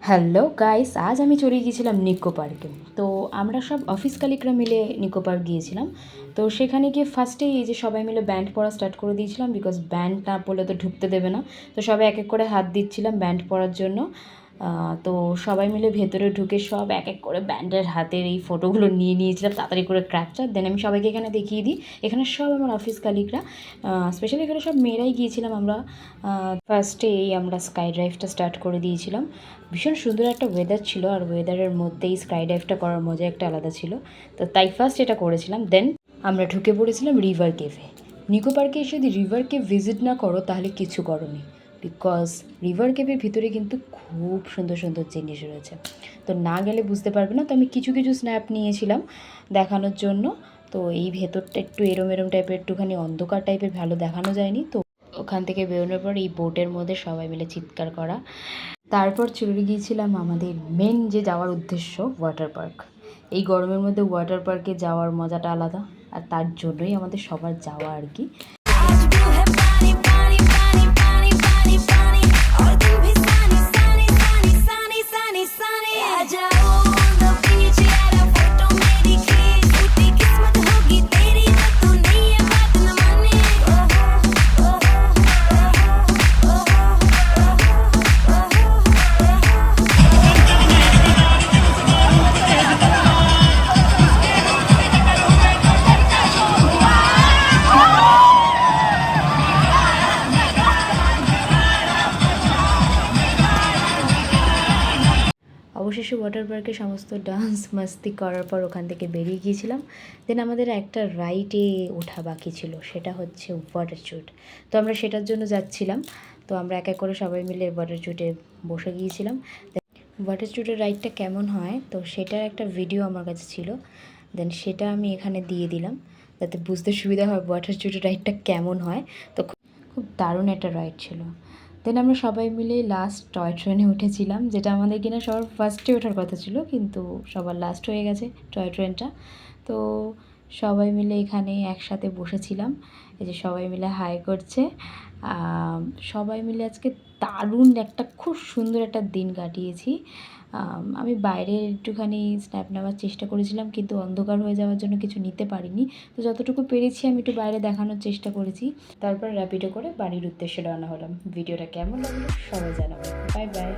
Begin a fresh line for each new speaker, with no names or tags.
Hello guys, আজ আমি চলে গিয়েছিলাম নিকো পার্কে। তো আমরা সব অফিস কালিকরা মিলে নিকো পার্ক গিয়েছিলাম। তো সেখানে গিয়ে ফার্স্টেই এই যে সবাই মিলে ব্যান্ড পড়া স্টার্ট করে দিয়েছিলাম, বিকজ ব্যান্ড না পড়লে তো ঢুকতে দেবে না। তো সবাই এক এক করে হাত দিচ্ছিলাম ব্যান্ড পড়ার জন্য। তো সবাই মিলে ভেতরে ঢুকে সব এক এক করে ব্যান্ডের হাতের এই ফটোগুলো নিয়ে নিয়েছিলাম তাড়াতাড়ি করে ক্র্যাপচার। দেন আমি সবাইকে এখানে দেখিয়ে দিই, এখানে সব আমার অফিস কালিকরা, স্পেশালি এখানে সব মেয়েরাই গিয়েছিলাম আমরা। ফার্স্টে এই আমরা স্কাই ড্রাইভটা স্টার্ট করে দিয়েছিলাম। ভীষণ সুন্দর একটা ওয়েদার ছিল, আর ওয়েদারের মধ্যেই স্কাই ডাইভটা করার মজা একটা আলাদা ছিল। তো তাই ফার্স্ট এটা করেছিলাম। দেন আমরা ঢুকে পড়েছিলাম রিভার কেভে। নিকো পার্কে এসে যদি রিভার কেভ ভিজিট না করো তাহলে কিছু করোনি, বিকজ রিভার কেভের ভিতরে কিন্তু খুব সুন্দর সুন্দর জিনিস রয়েছে। তো না গেলে বুঝতে পারবে না। তো আমি কিছু কিছু স্ন্যাপ নিয়েছিলাম দেখানোর জন্য। তো এই ভেতরটা একটু এরম এরম টাইপের, একটুখানি অন্ধকার টাইপের, ভালো দেখানো যায়নি। তো ওখান থেকে বেরোনোর পর এই বোটের মধ্যে সবাই মিলে চিৎকার করা। তারপর চলে গিয়েছিলাম আমাদের মেন যে যাওয়ার উদ্দেশ্য, ওয়াটার পার্ক। এই গরমের মধ্যে ওয়াটার পার্কে যাওয়ার মজাটা আলাদা, আর তার জন্যই আমাদের সবার যাওয়া আর কি। অবশেষে ওয়াটার পার্কে সমস্ত ডান্স মাস্তি করার পর ওখান থেকে বেরিয়ে গিয়েছিলাম। দেন আমাদের একটা রাইডে ওঠা বাকি ছিল, সেটা হচ্ছে ওয়াটার চুট। তো আমরা সেটার জন্য যাচ্ছিলাম। তো আমরা এক এক করে সবাই মিলে ওয়াটার চুটে বসে গিয়েছিলাম। ওয়াটার চুটের রাইডটা কেমন হয় তো সেটার একটা ভিডিও আমার কাছে ছিল। দেন সেটা আমি এখানে দিয়ে দিলাম যাতে বুঝতে সুবিধা হয় ওয়াটার চুটের রাইডটা কেমন হয়। তো খুব দারুণ একটা রাইড ছিল। দেন আমরা সবাই মিলে লাস্ট টয় ট্রেনে উঠেছিলাম, যেটা আমাদের কিনা সবার ফার্স্টে ওঠার কথা ছিল, কিন্তু সবার লাস্ট হয়ে গেছে টয় ট্রেনটা। তো সবাই মিলে এখানে একসাথে বসেছিলাম। এই যে সবাই মিলে হাই করছে। সবাই মিলে আজকে দারুণ একটা খুব সুন্দর একটা দিন কাটিয়েছি। আমি বাইরে একটুখানি স্ন্যাপ নেওয়ার চেষ্টা করেছিলাম, কিন্তু অন্ধকার হয়ে যাওয়ার জন্য কিছু নিতে পারিনি। তো যতটুকু পেরেছি আমি একটু বাইরে দেখানোর চেষ্টা করেছি। তারপর র্যাপিডো করে বাড়ির উদ্দেশ্যে রওনা হলাম। ভিডিওটা কেমন লাগলো সবাই জানাবেন। Bye bye.